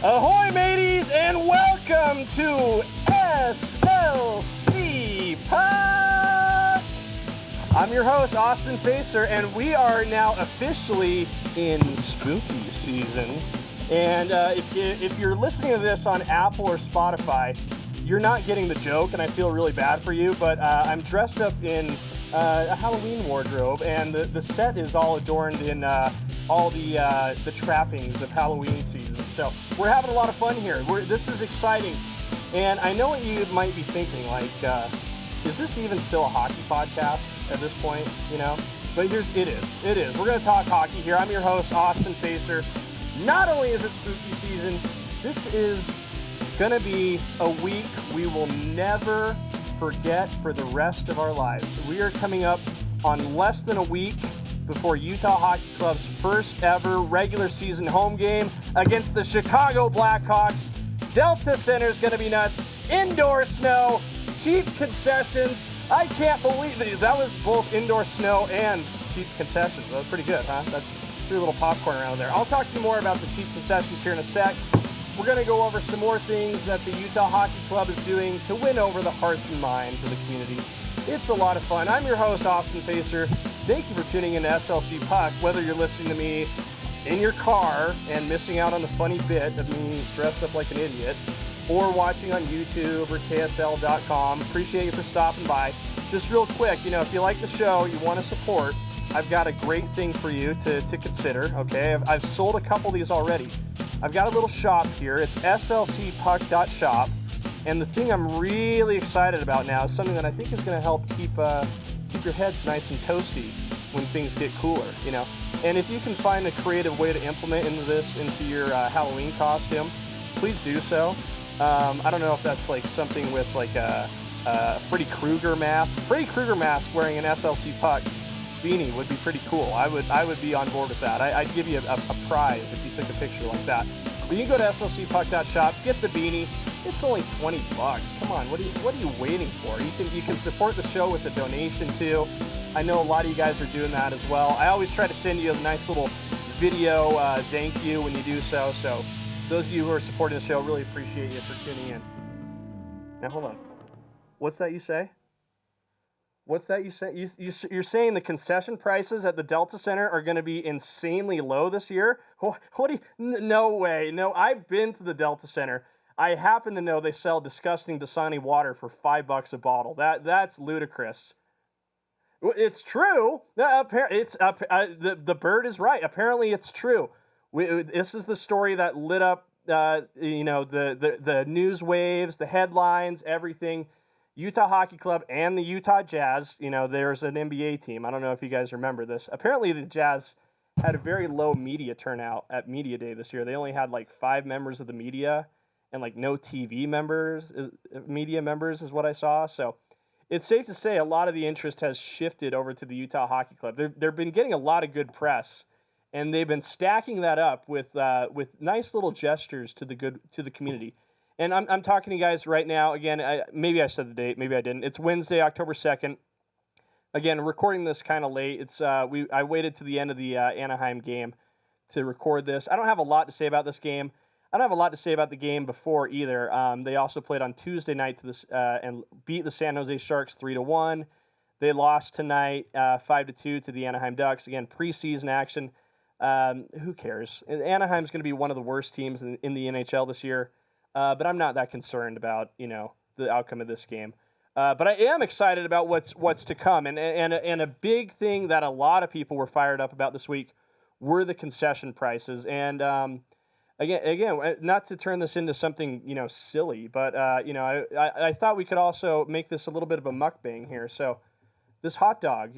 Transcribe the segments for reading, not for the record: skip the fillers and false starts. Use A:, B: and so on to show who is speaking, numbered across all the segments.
A: Ahoy, mateys, and welcome to SLC Puck! I'm your host, Austin Facer, and we are now officially in spooky season. And if you're listening to this on Apple or Spotify, you're not getting the joke, and I feel really bad for you, but I'm dressed up in a Halloween wardrobe, and the set is all adorned in all the trappings of Halloween season. So we're having a lot of fun here. This is exciting. And I know what you might be thinking, like, is this even still a hockey podcast at this point, you know? But it is. We're going to talk hockey here. I'm your host, Austin Facer. Not only is it spooky season, this is going to be a week we will never forget for the rest of our lives. We are coming up on less than a week before Utah Hockey Club's first ever regular season home game against the Chicago Blackhawks. Delta Center is going to be nuts. Indoor snow, cheap concessions. I can't believe that was both indoor snow and cheap concessions. That was pretty good, huh? That threw a little popcorn around there. I'll talk to you more about the cheap concessions here in a sec. We're going to go over some more things that the Utah Hockey Club is doing to win over the hearts and minds of the community. It's a lot of fun. I'm your host, Austin Facer. Thank you for tuning in to SLC Puck, whether you're listening to me in your car and missing out on the funny bit of me dressed up like an idiot, or watching on YouTube or KSL.com. Appreciate you for stopping by. Just real quick, if you like the show, you want to support, I've got a great thing for you to consider, okay? I've sold a couple of these already. I've got a little shop here. It's slcpuck.shop. And the thing I'm really excited about now is something that I think is going to help keep your heads nice and toasty when things get cooler, And if you can find a creative way to implement into your Halloween costume, please do so. I don't know if that's like something with like a Freddy Krueger mask. Freddy Krueger mask wearing an SLC Puck beanie would be pretty cool. I would be on board with that. I'd give you a prize if you took a picture like that. But you can go to slcpuck.shop, get the beanie. It's only $20. Come on, what are you waiting for? You can support the show with a donation too. I know a lot of you guys are doing that as well. I always try to send you a nice little video thank you when you do so. So those of you who are supporting the show, really appreciate you for tuning in. Now hold on. What's that you say? You're saying the concession prices at the Delta Center are going to be insanely low this year? No way. No, I've been to the Delta Center. I happen to know they sell disgusting Dasani water for $5 a bottle. That's ludicrous. It's true. The bird is right. Apparently, it's true. This is the story that lit up, the news waves, the headlines, everything. Utah Hockey Club and the Utah Jazz. There's an NBA team. I don't know if you guys remember this. Apparently, the Jazz had a very low media turnout at Media Day this year. They only had like 5 members of the media. And like no TV media members is what I saw. So it's safe to say a lot of the interest has shifted over to the Utah Hockey Club. They've been getting a lot of good press, and they've been stacking that up with nice little gestures to the community. And I'm talking to you guys right now. Again, maybe I said the date, maybe I didn't. It's Wednesday, October 2nd. Again, recording this kind of late. It's I waited to the end of the Anaheim game to record this. I don't have a lot to say about this game. I don't have a lot to say about the game before either. They also played on Tuesday night and beat the San Jose Sharks 3-1. They lost tonight 5-2 to the Anaheim Ducks. Again, preseason action. Who cares? Anaheim's going to be one of the worst teams in the NHL this year, but I'm not that concerned about the outcome of this game. But I am excited about what's to come. And a big thing that a lot of people were fired up about this week were the concession prices. And Again, not to turn this into something, silly, but, I thought we could also make this a little bit of a mukbang here. So this hot dog,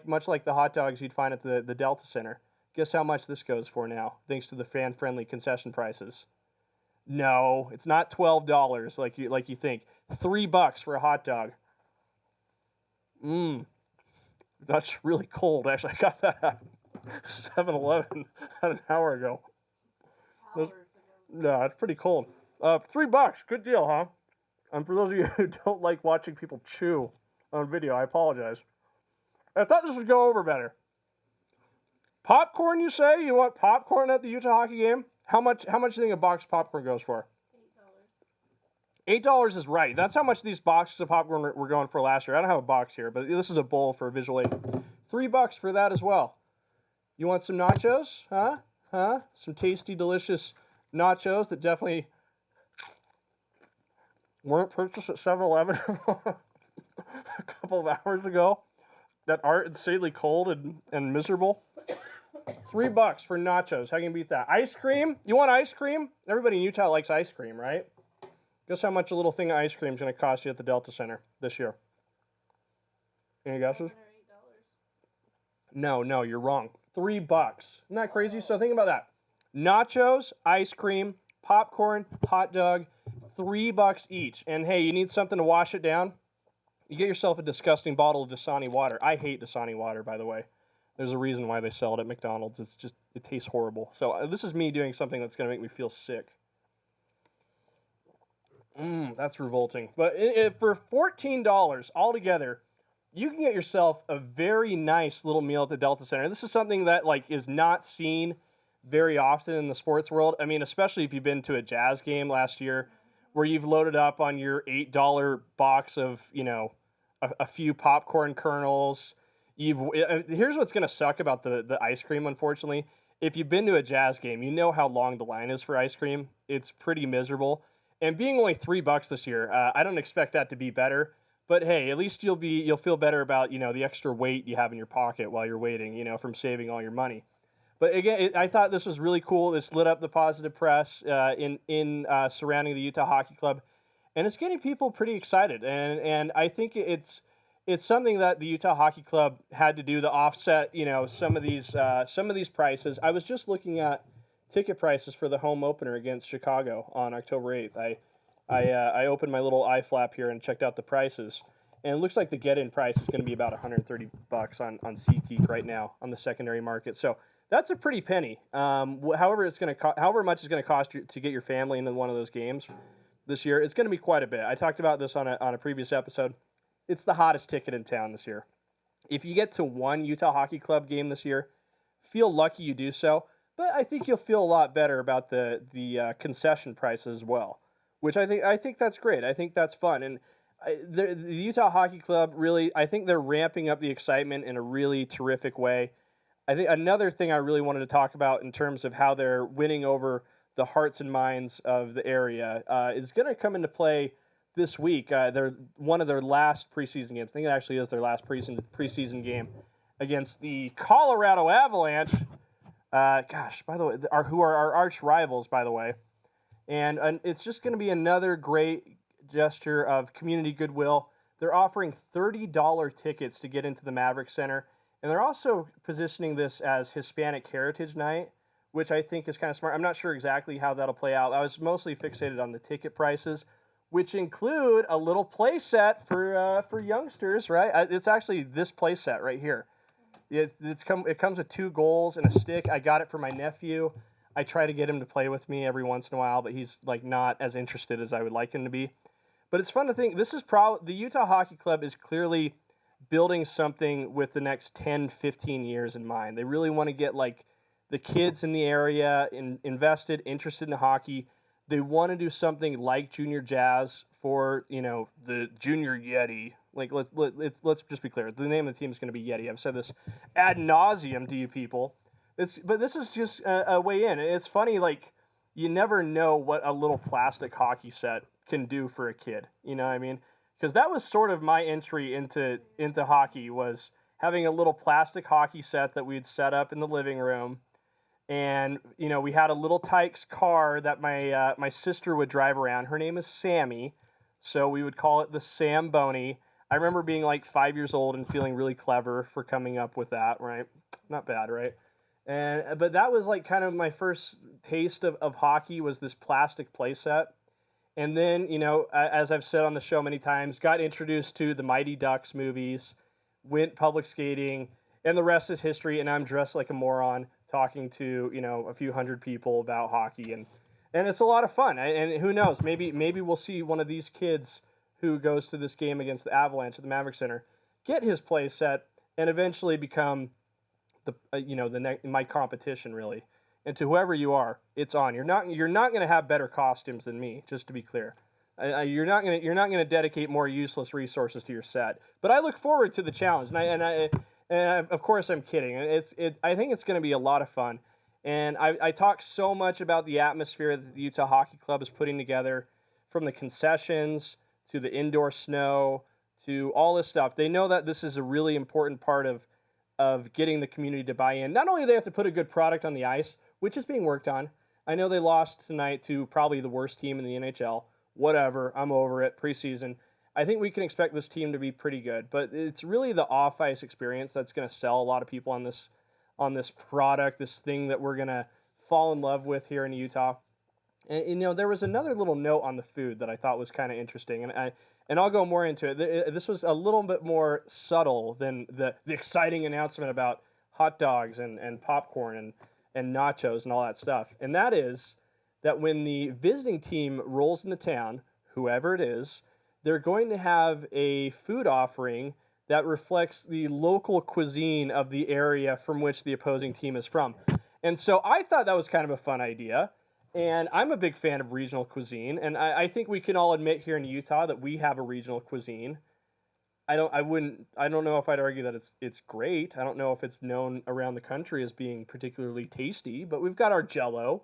A: much like the hot dogs you'd find at the Delta Center. Guess how much this goes for now, thanks to the fan-friendly concession prices. No, it's not $12 like you think. $3 for a hot dog. That's really cold. Actually, I got that at 7-Eleven an hour ago. No, it's pretty cold. $3, good deal, huh? And for those of you who don't like watching people chew on video, I apologize. I thought this would go over better. Popcorn, you say? You want popcorn at the Utah hockey game? How much do you think a box of popcorn goes for? $8 is right. That's how much these boxes of popcorn were going for last year. I don't have a box here, but this is a bowl for a visual aid. $3 for that as well. You want some nachos? Huh? Some tasty, delicious nachos that definitely weren't purchased at 7-Eleven a couple of hours ago, that are insanely cold and miserable. $3 for nachos. How can you beat that? Ice cream? You want ice cream? Everybody in Utah likes ice cream, right? Guess how much a little thing of ice cream is going to cost you at the Delta Center this year? Any guesses? No, you're wrong. $3. Isn't that crazy? So think about that. Nachos, ice cream, popcorn, hot dog, $3 each. And hey, you need something to wash it down? You get yourself a disgusting bottle of Dasani water. I hate Dasani water, by the way. There's a reason why they sell it at McDonald's. It tastes horrible. So this is me doing something that's going to make me feel sick. That's revolting. But for $14 altogether, you can get yourself a very nice little meal at the Delta Center. This is something that is not seen very often in the sports world. I mean, especially if you've been to a Jazz game last year, where you've loaded up on your $8 box of a few popcorn kernels. Here's what's going to suck about the ice cream, unfortunately. If you've been to a Jazz game, you know how long the line is for ice cream. It's pretty miserable. And being only $3 this year, I don't expect that to be better. But hey, at least you'll feel better about the extra weight you have in your pocket while you're waiting, from saving all your money. But again, I thought this was really cool. This lit up the positive press in surrounding the Utah Hockey Club, and it's getting people pretty excited. And I think it's something that the Utah Hockey Club had to do to offset some of these prices. I was just looking at ticket prices for the home opener against Chicago on October 8th. I opened my little iFlap here and checked out the prices, and it looks like the get-in price is going to be about $130 on SeatGeek right now on the secondary market. So that's a pretty penny. However much it's going to cost you to get your family into one of those games this year, it's going to be quite a bit. I talked about this on a previous episode. It's the hottest ticket in town this year. If you get to one Utah Hockey Club game this year, feel lucky you do so. But I think you'll feel a lot better about the concession prices as well, which I think that's great. I think that's fun. And the Utah Hockey Club, really, I think they're ramping up the excitement in a really terrific way. I think another thing I really wanted to talk about in terms of how they're winning over the hearts and minds of the area is going to come into play this week. They're one of their last preseason games. I think it actually is their last preseason game against the Colorado Avalanche. By the way, who are our arch rivals, by the way. And it's just going to be another great gesture of community goodwill. They're offering $30 tickets to get into the Maverick Center. And they're also positioning this as Hispanic Heritage Night, which I think is kind of smart. I'm not sure exactly how that'll play out. I was mostly fixated on the ticket prices, which include a little play set for youngsters, right? It's actually this play set right here. It comes with 2 goals and a stick. I got it for my nephew. I try to get him to play with me every once in a while, but he's not as interested as I would like him to be. But it's fun to think this is the Utah Hockey Club is clearly building something with the next 10, 15 years in mind. They really want to get the kids in the area invested, interested in hockey. They want to do something like Junior Jazz for the Junior Yeti. Let's just be clear. The name of the team is going to be Yeti. I've said this ad nauseum to you people. But this is just a way in. It's funny, you never know what a little plastic hockey set can do for a kid. You know what I mean? Because that was sort of my entry into hockey, was having a little plastic hockey set that we'd set up in the living room. And, we had a little Tykes car that my sister would drive around. Her name is Sammy, so we would call it the Samboni. I remember being 5 years old and feeling really clever for coming up with that, right? Not bad, right? But that was kind of my first taste of hockey, was this plastic play set. And then, as I've said on the show many times, got introduced to the Mighty Ducks movies, went public skating, and the rest is history. And I'm dressed like a moron talking to, a few hundred people about hockey. And it's a lot of fun. And who knows, maybe we'll see one of these kids who goes to this game against the Avalanche at the Maverick Center get his play set and eventually become my competition, really. And to whoever you are, it's on. You're not going to have better costumes than me, just to be clear. You're not going to dedicate more useless resources to your set. But I look forward to the challenge, and of course I'm kidding. I think it's going to be a lot of fun. And I talk so much about the atmosphere that the Utah Hockey Club is putting together, from the concessions to the indoor snow to all this stuff. They know that this is a really important part of getting the community to buy in. Not only do they have to put a good product on the ice, which is being worked on. I know they lost tonight to probably the worst team in the NHL. Whatever, I'm over it. Preseason. I think we can expect this team to be pretty good, but it's really the off-ice experience that's going to sell a lot of people on this product, this thing that we're going to fall in love with here in Utah. And there was another little note on the food that I thought was kind of interesting, and I'll go more into it. This was a little bit more subtle than the exciting announcement about hot dogs and popcorn and nachos and all that stuff. And that is that when the visiting team rolls into town, whoever it is, they're going to have a food offering that reflects the local cuisine of the area from which the opposing team is from. And so I thought that was kind of a fun idea. And I'm a big fan of regional cuisine. And I think we can all admit here in Utah that we have a regional cuisine. I don't know if I'd argue that it's great. I don't know if it's known around the country as being particularly tasty, but we've got our Jell-O,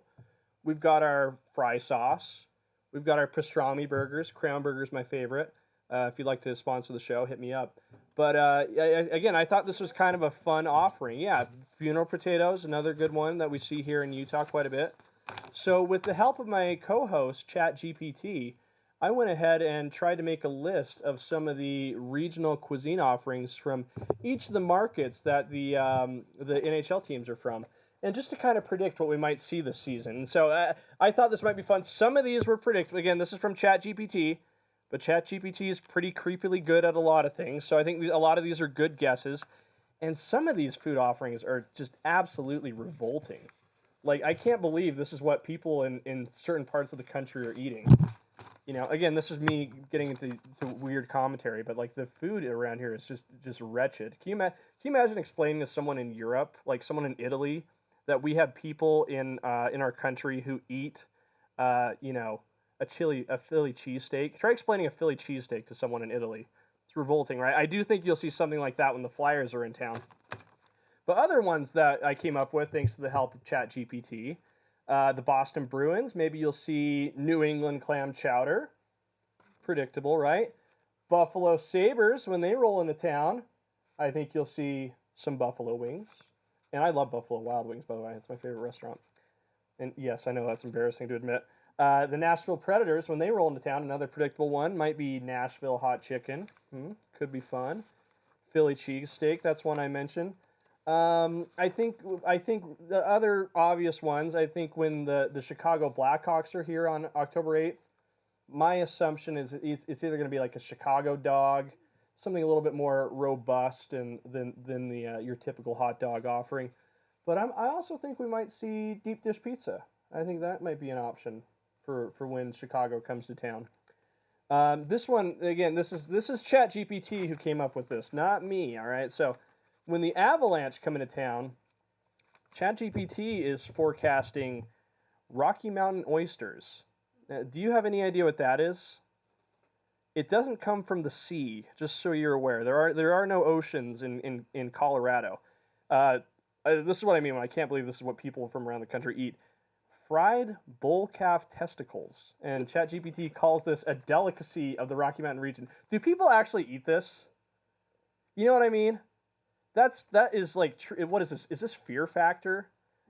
A: we've got our fry sauce, we've got our pastrami burgers. Crown Burger is my favorite. If you'd like to sponsor the show, hit me up. But again, I thought this was kind of a fun offering. Yeah, funeral potatoes, another good one that we see here in Utah quite a bit. So with the help of my co-host, ChatGPT, I went ahead and tried to make a list of some of the regional cuisine offerings from each of the markets that the NHL teams are from, and just to kind of predict what we might see this season. And so I thought this might be fun. Some of these were predictable. Again, this is from ChatGPT, but ChatGPT is pretty creepily good at a lot of things, so I think a lot of these are good guesses. And some of these food offerings are just absolutely revolting. Like, I can't believe this is what people in certain parts of the country are eating. Again, this is me getting into weird commentary, but like the food around here is just wretched. Can you imagine explaining to someone in Europe, like someone in Italy, that we have people in our country who eat, a Philly cheesesteak? Try explaining a Philly cheesesteak to someone in Italy. It's revolting, right? I do think you'll see something like that when the Flyers are in town. But other ones that I came up with, thanks to the help of ChatGPT, the Boston Bruins, maybe you'll see New England clam chowder. Predictable, right? Buffalo Sabres, when they roll into town, I think you'll see some buffalo wings. And I love Buffalo Wild Wings, by the way. It's my favorite restaurant. And yes, I know that's embarrassing to admit. The Nashville Predators, when they roll into town, another predictable one might be Nashville hot chicken. Could be fun. Philly cheesesteak, that's one I mentioned. I think the other obvious ones, I think when the Chicago Blackhawks are here on October 8th, my assumption is it's either going to be like a Chicago dog, something a little bit more robust than the your typical hot dog offering. But I also think we might see deep dish pizza. I think that might be an option for when Chicago comes to town. This one, again, this is ChatGPT who came up with this, not me, all right? So when the Avalanche come into town, ChatGPT is forecasting Rocky Mountain oysters. Do you have any idea what that is? It doesn't come from the sea, just so you're aware. There are no oceans in Colorado. This is what I mean when I can't believe this is what people from around the country eat. Fried bull calf testicles. And ChatGPT calls this a delicacy of the Rocky Mountain region. Do people actually eat this? You know what I mean? That is like, what is this? Is this Fear Factor?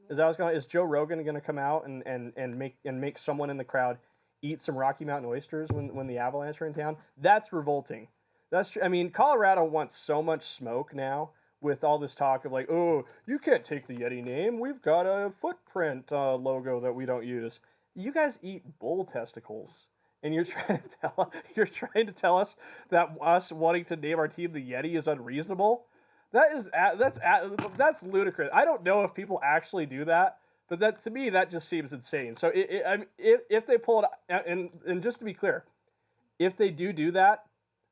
A: Is Joe Rogan going to come out and make someone in the crowd eat some Rocky Mountain oysters when the Avalanche are in town? That's revolting. That's true. I mean, Colorado wants so much smoke now with all this talk of like, oh, you can't take the Yeti name. We've got a footprint logo that we don't use. You guys eat bull testicles, and you're trying to tell us that us wanting to name our team the Yeti is unreasonable. That's ludicrous. I don't know if people actually do that, but that to me that just seems insane. So if they pull it, and just to be clear, if they do that,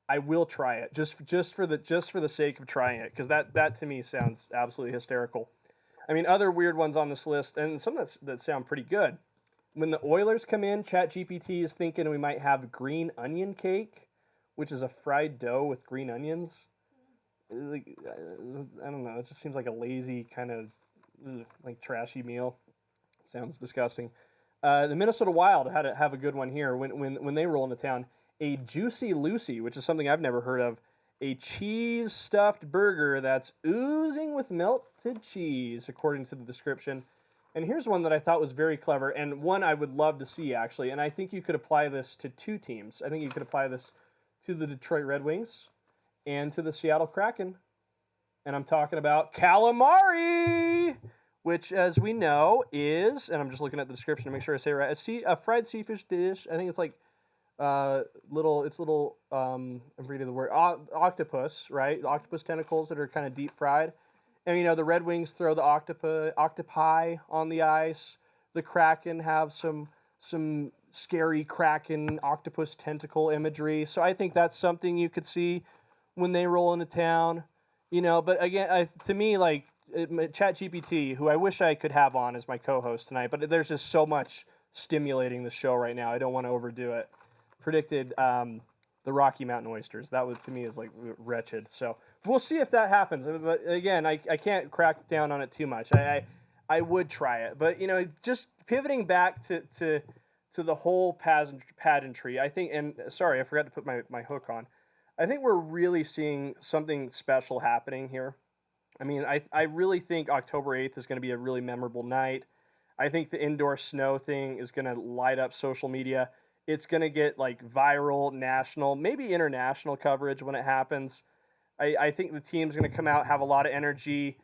A: I will try it just for the sake of trying it, because that to me sounds absolutely hysterical. I mean, other weird ones on this list, and some that sound pretty good. When the Oilers come in, ChatGPT is thinking we might have green onion cake, which is a fried dough with green onions. Like, I don't know. It just seems like a lazy kind of like trashy meal. Sounds disgusting. The Minnesota Wild had to have a good one here when they roll into town. A Juicy Lucy, which is something I've never heard of. A cheese-stuffed burger that's oozing with melted cheese, according to the description. And here's one that I thought was very clever, and one I would love to see, actually. And I think you could apply this to two teams. I think you could apply this to the Detroit Red Wings and to the Seattle Kraken. And I'm talking about calamari, which, as we know, is, and I'm just looking at the description to make sure I say it right, a fried seafish dish. I think it's like I'm forgetting the word, octopus, right? The octopus tentacles that are kind of deep fried. And, you know, the Red Wings throw the octopi on the ice. The Kraken have some scary Kraken octopus tentacle imagery. So I think that's something you could see when they roll into town. You know, but again, to me, like, ChatGPT, who I wish I could have on as my co-host tonight, but there's just so much stimulating the show right now. I don't want to overdo it. Predicted the Rocky Mountain oysters. That was, to me, is like wretched. So we'll see if that happens. But again, I can't crack down on it too much. I would try it, but you know, just pivoting back to the whole pageantry. I think, and sorry, I forgot to put my hook on. I think we're really seeing something special happening here. I mean, I really think October 8th is going to be a really memorable night. I think the indoor snow thing is going to light up social media. It's going to get like viral, national, maybe international coverage when it happens. I think the team's going to come out, have a lot of energy.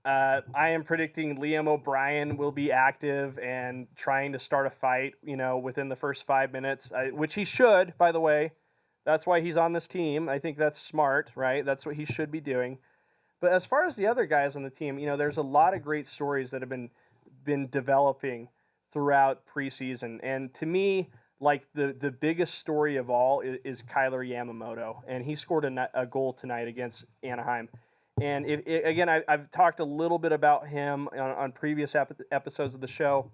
A: I am predicting Liam O'Brien will be active and trying to start a fight, you know, within the first 5 minutes, which he should, by the way. That's why he's on this team. I think that's smart, right? That's what he should be doing. But as far as the other guys on the team, you know, there's a lot of great stories that have been developing throughout preseason. And to me, like the biggest story of all is Kailer Yamamoto, and he scored a goal tonight against Anaheim. And again, I've talked a little bit about him on previous episodes of the show.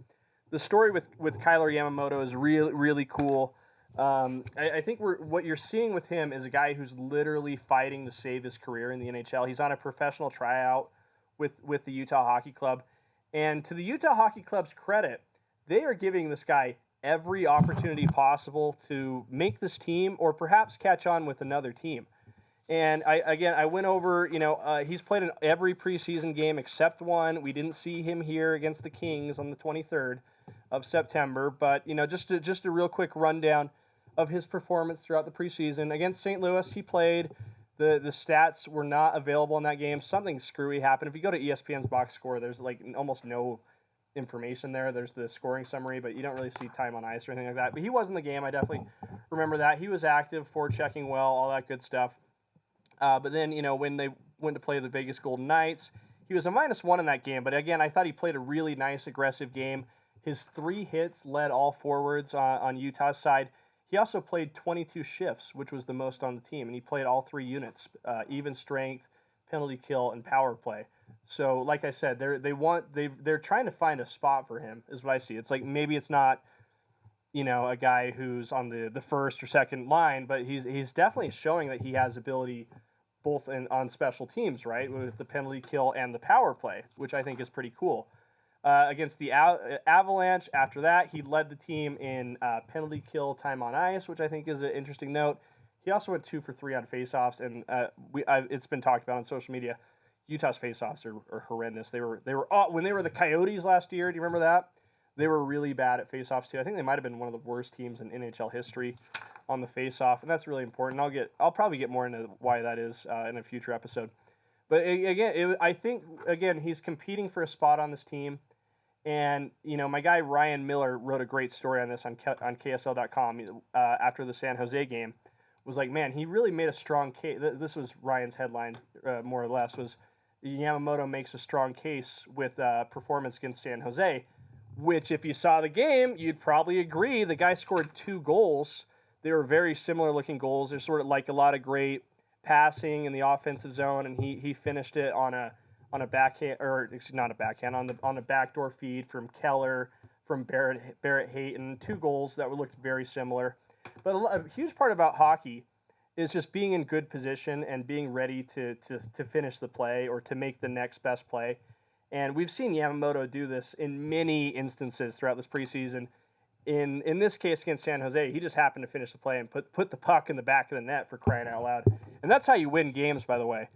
A: The story with Kailer Yamamoto is really, really cool. I think what you're seeing with him is a guy who's literally fighting to save his career in the NHL. He's on a professional tryout with the Utah Hockey Club. And to the Utah Hockey Club's credit, they are giving this guy every opportunity possible to make this team or perhaps catch on with another team. And I went over, you know, he's played in every preseason game except one. We didn't see him here against the Kings on the 23rd of September. But, you know, just a real quick rundown of his performance throughout the preseason. Against St. Louis, he played. The stats were not available in that game. Something screwy happened. If you go to ESPN's box score, there's like almost no information there. There's the scoring summary, but you don't really see time on ice or anything like that. But he was in the game. I definitely remember that. He was active, forechecking well, all that good stuff. But then, you know, when they went to play the Vegas Golden Knights, he was a -1 in that game. But again, I thought he played a really nice, aggressive game. His 3 hits led all forwards on Utah's side. He also played 22 shifts, which was the most on the team, and he played all 3 units, even strength, penalty kill, and power play. So, like I said, they're trying to find a spot for him, is what I see. It's like maybe it's not, you know, a guy who's on the first or second line, but he's definitely showing that he has ability both on special teams, right, with the penalty kill and the power play, which I think is pretty cool. Against the Avalanche, after that, he led the team in penalty kill time on ice, which I think is an interesting note. He also went 2 for 3 on faceoffs, and it's been talked about on social media. Utah's faceoffs are horrendous. They were when they were the Coyotes last year. Do you remember that? They were really bad at faceoffs too. I think they might have been one of the worst teams in NHL history on the faceoff, and that's really important. I'll probably get more into why that is in a future episode. But again, I think he's competing for a spot on this team. And, you know, my guy Ryan Miller wrote a great story on this on KSL.com after the San Jose game. Was like, man, he really made a strong case. This was Ryan's headlines, more or less, was Yamamoto makes a strong case with performance against San Jose, which if you saw the game, you'd probably agree. The guy scored 2 goals. They were very similar looking goals. There's sort of like a lot of great passing in the offensive zone, and he finished it on on a backhand, or excuse, not a backhand, on a backdoor feed from Keller, from Barrett Hayton. 2 goals that looked very similar. But a huge part about hockey is just being in good position and being ready to finish the play or to make the next best play. And we've seen Yamamoto do this in many instances throughout this preseason. In this case against San Jose, he just happened to finish the play and put the puck in the back of the net, for crying out loud. And that's how you win games, by the way.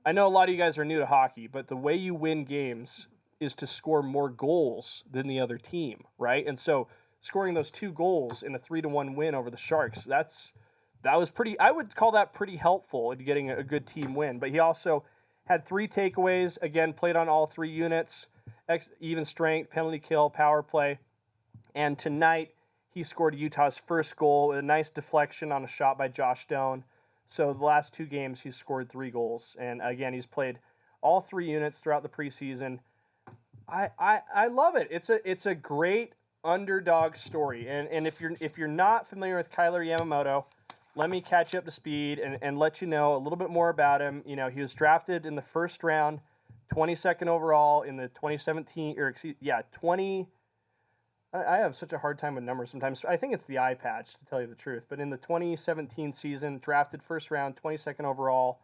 A: I know a lot of you guys are new to hockey, but the way you win games is to score more goals than the other team, right? And so scoring those 2 goals in a 3-1 win over the Sharks, that was pretty, I would call that pretty helpful in getting a good team win. But he also had 3 takeaways, again, played on all 3 units, even strength, penalty kill, power play. And tonight, he scored Utah's first goal, a nice deflection on a shot by Josh Doan. So the last 2 games, he's scored 3 goals. And again, he's played all 3 units throughout the preseason. I love it. It's a great underdog story. And if you're not familiar with Kailer Yamamoto, let me catch you up to speed and let you know a little bit more about him. You know, he was drafted in the first round, 22nd overall in the 2017, I have such a hard time with numbers sometimes. I think it's the eye patch, to tell you the truth. But in the 2017 season, drafted first round, 22nd overall,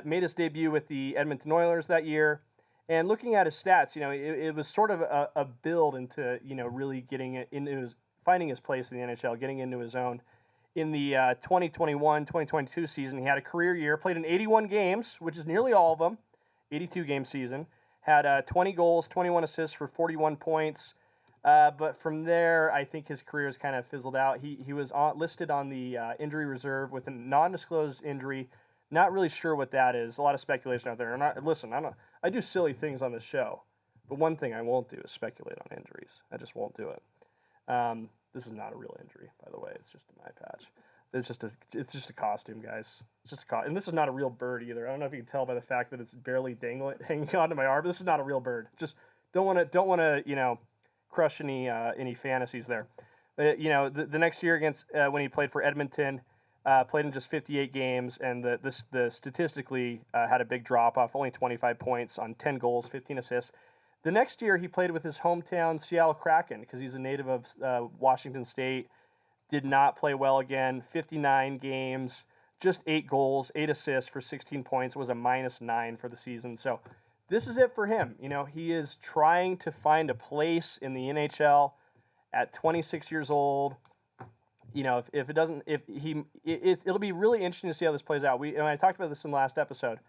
A: made his debut with the Edmonton Oilers that year. And looking at his stats, you know, it was sort of a build into, you know, really getting it into finding his place in the NHL, getting into his own. In the 2021-2022 season, he had a career year, played in 81 games, which is nearly all of them, 82-game season, had 20 goals, 21 assists for 41 points. But from there, I think his career has kind of fizzled out. He was listed on the injury reserve with a non-disclosed injury. Not really sure what that is. A lot of speculation out there. I do silly things on this show, but one thing I won't do is speculate on injuries. I just won't do it. This is not a real injury, by the way. It's just an eye patch. It's just a costume, guys. It's just and this is not a real bird either. I don't know if you can tell by the fact that it's barely hanging onto my arm. This is not a real bird. Just don't want to you know, crush any fantasies there. You know, the next year against when he played for Edmonton, played in just 58 games, and the statistically had a big drop off, only 25 points on 10 goals, 15 assists. The next year he played with his hometown Seattle Kraken because he's a native of Washington State. Did not play well again. 59 games, just 8 goals, 8 assists for 16 points. It was a -9 for the season. So this is it for him. You know, he is trying to find a place in the NHL at 26 years old. You know, it'll be really interesting to see how this plays out. I talked about this in the last episode,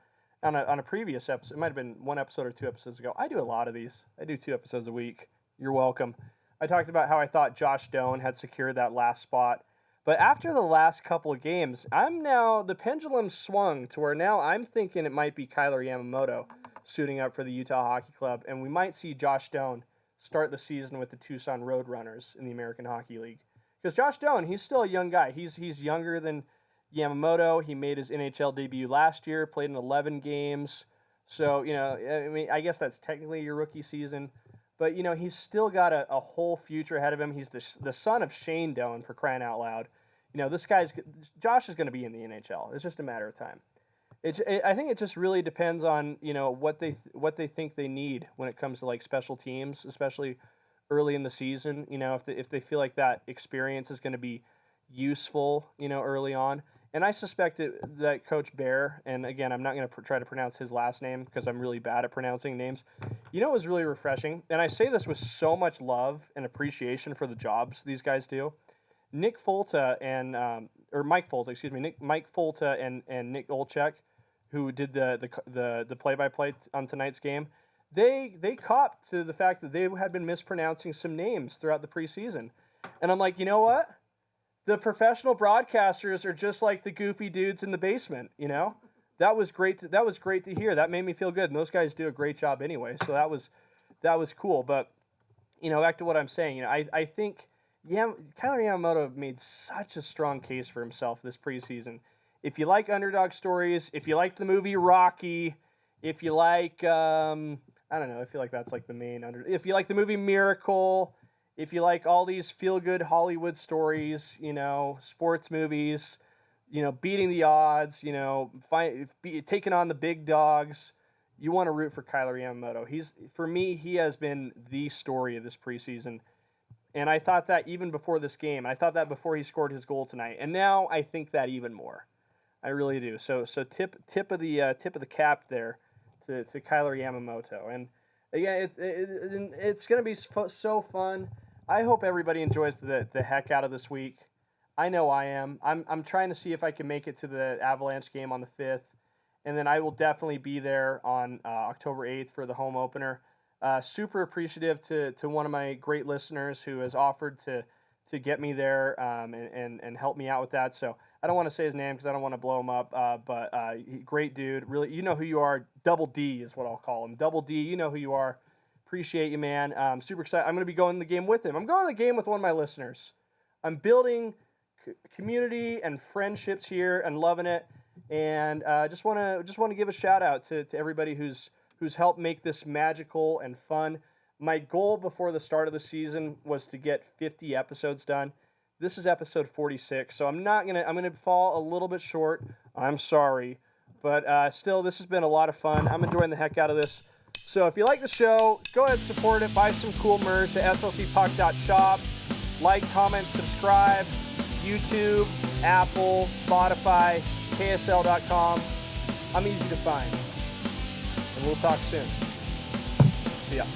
A: on a previous episode. It might have been 1 episode or 2 episodes ago. I do a lot of these. I do 2 episodes a week. You're welcome. I talked about how I thought Josh Doan had secured that last spot. But after the last couple of games, the pendulum swung to where now I'm thinking it might be Kailer Yamamoto suiting up for the Utah Hockey Club, and we might see Josh Doan start the season with the Tucson Roadrunners in the American Hockey League. Because Josh Doan, he's still a young guy. He's younger than Yamamoto. He made his NHL debut last year, played in 11 games. So, you know, I mean, I guess that's technically your rookie season. But, you know, he's still got a whole future ahead of him. He's the son of Shane Doan, for crying out loud. You know, Josh is going to be in the NHL. It's just a matter of time. I think it just really depends on, you know, what they think they need when it comes to, like, special teams, especially early in the season. You know, if they feel like that experience is going to be useful, you know, early on. And I suspect that Coach Bear, and again, I'm not going to try to pronounce his last name because I'm really bad at pronouncing names. You know, it was really refreshing, and I say this with so much love and appreciation for the jobs these guys do. Mike Folta and Nick Olchek, who did the play-by-play on tonight's game, they copped to the fact that they had been mispronouncing some names throughout the preseason. And I'm like, you know what? The professional broadcasters are just like the goofy dudes in the basement, you know? That was great to hear. That made me feel good. And those guys do a great job anyway. So that was cool. But, you know, back to what I'm saying, you know, I think Kailer Yamamoto made such a strong case for himself this preseason. If you like underdog stories, if you like the movie Rocky, if you like, I don't know, I feel like that's like the main if you like the movie Miracle, if you like all these feel-good Hollywood stories, you know, sports movies, you know, beating the odds, you know, taking on the big dogs, you want to root for Kailer Yamamoto. For me, he has been the story of this preseason. And I thought that even before this game. I thought that before he scored his goal tonight. And now I think that even more. I really do. So tip of the cap there to Kailer Yamamoto. And again, it's going to be so fun. I hope everybody enjoys the heck out of this week. I know I am. I'm trying to see if I can make it to the Avalanche game on the 5th. And then I will definitely be there on October 8th for the home opener. Super appreciative to one of my great listeners who has offered to get me there and help me out with that. So I don't want to say his name because I don't want to blow him up, but great dude. Really, you know who you are. Double D is what I'll call him. Double D, you know who you are. Appreciate you, man. Super excited. I'm going to be going to the game with him. I'm going to the game with one of my listeners. I'm building community and friendships here and loving it. And just want to give a shout out to everybody who's helped make this magical and fun. My goal before the start of the season was to get 50 episodes done. This is episode 46, so I'm gonna fall a little bit short. I'm sorry, but still, this has been a lot of fun. I'm enjoying the heck out of this. So if you like the show, go ahead and support it. Buy some cool merch at slcpuck.shop. Like, comment, subscribe. YouTube, Apple, Spotify, KSL.com. I'm easy to find. And we'll talk soon. See ya.